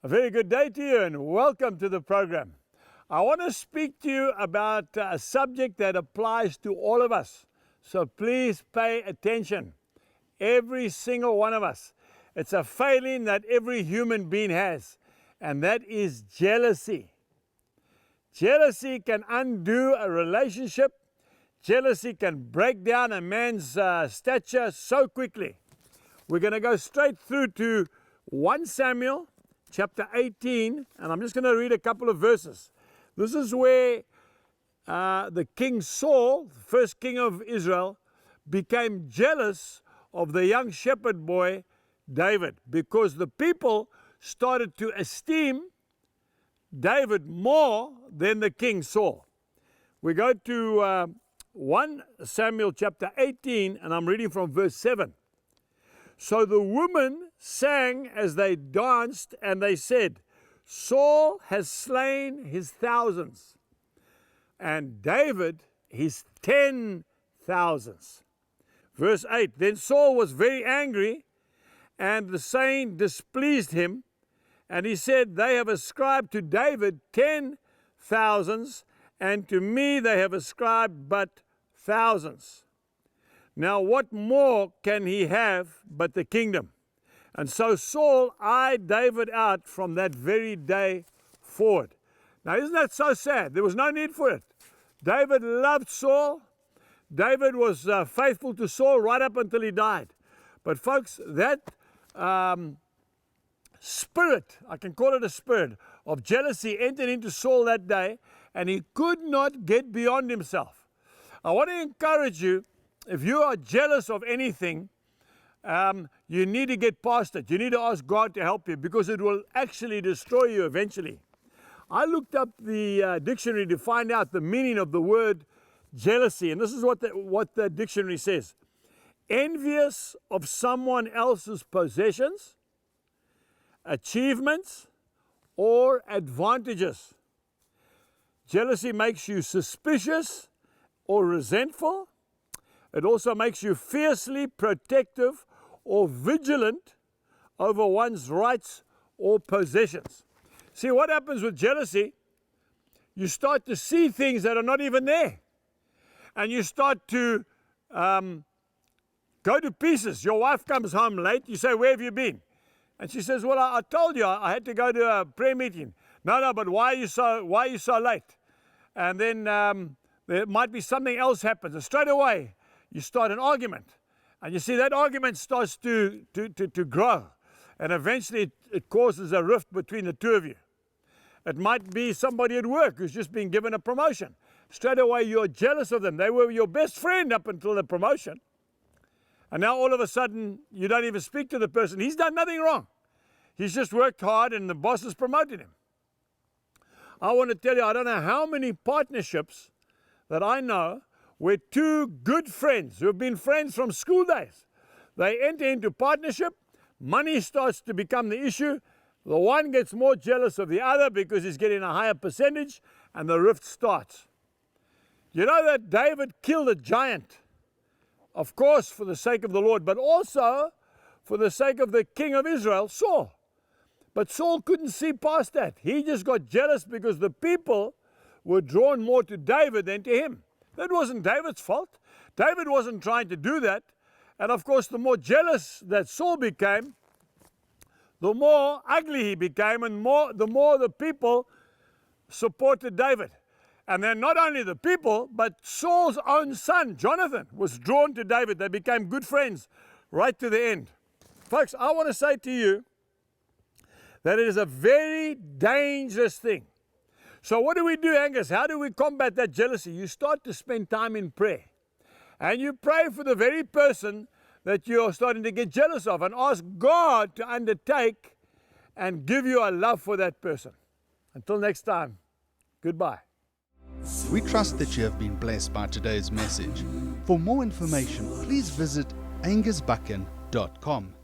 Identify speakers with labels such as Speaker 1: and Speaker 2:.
Speaker 1: A very good day to you and welcome to the program. I want to speak to you about a subject that applies to all of us. So please pay attention. Every single one of us. It's a failing that every human being has, and that is jealousy. Jealousy can undo a relationship. Jealousy can break down a man's stature so quickly. We're going to go straight through to 1 Samuel chapter 18, and I'm just going to read a couple of verses. This is where the king Saul, first king of Israel, became jealous of the young shepherd boy David, because the people started to esteem David more than the king Saul. We go to 1 Samuel chapter 18, and I'm reading from verse 7. So the women sang as they danced, and they said, Saul has slain his thousands, and David his 10,000s. Verse 8, then Saul was very angry, and the saying displeased him, and he said, they have ascribed to David 10,000s, and to me they have ascribed but thousands. Now what more can he have but the kingdom? And so Saul eyed David out from that very day forward. Now isn't that so sad? There was no need for it. David loved Saul. David was faithful to Saul right up until he died. But folks, that spirit, I can call it a spirit, of jealousy entered into Saul that day, and he could not get beyond himself. I want to encourage you, if you are jealous of anything, you need to get past it. You need to ask God to help you, because it will actually destroy you eventually. I looked up the dictionary to find out the meaning of the word jealousy, and this is what the dictionary says. Envious of someone else's possessions, achievements, or advantages. Jealousy makes you suspicious or resentful. It also makes you fiercely protective or vigilant over one's rights or possessions. See, what happens with jealousy? You start to see things that are not even there. And you start to go to pieces. Your wife comes home late. You say, where have you been? And she says, well, I told you I had to go to a prayer meeting. No, but why are you so late? And then there might be something else happens. And straight away, you start an argument. And you see that argument starts to grow. And eventually it causes a rift between the two of you. It might be somebody at work who's just been given a promotion. Straight away you're jealous of them. They were your best friend up until the promotion. And now all of a sudden you don't even speak to the person. He's done nothing wrong. He's just worked hard and the boss has promoted him. I want to tell you, I don't know how many partnerships that I know where two good friends who have been friends from school days, they enter into partnership, money starts to become the issue, the one gets more jealous of the other because he's getting a higher percentage, and the rift starts. You know that David killed a giant, of course for the sake of the Lord, but also for the sake of the king of Israel, Saul. But Saul couldn't see past that. He just got jealous because the people were drawn more to David than to him. That wasn't David's fault. David wasn't trying to do that. And of course, the more jealous that Saul became, the more ugly he became, and the more the people supported David. And then not only the people, but Saul's own son, Jonathan, was drawn to David. They became good friends right to the end. Folks, I want to say to you that it is a very dangerous thing. So what do we do, Angus? How do we combat that jealousy? You start to spend time in prayer. And you pray for the very person that you're starting to get jealous of, and ask God to undertake and give you a love for that person. Until next time, goodbye.
Speaker 2: We trust that you have been blessed by today's message. For more information, please visit angusbuchan.com.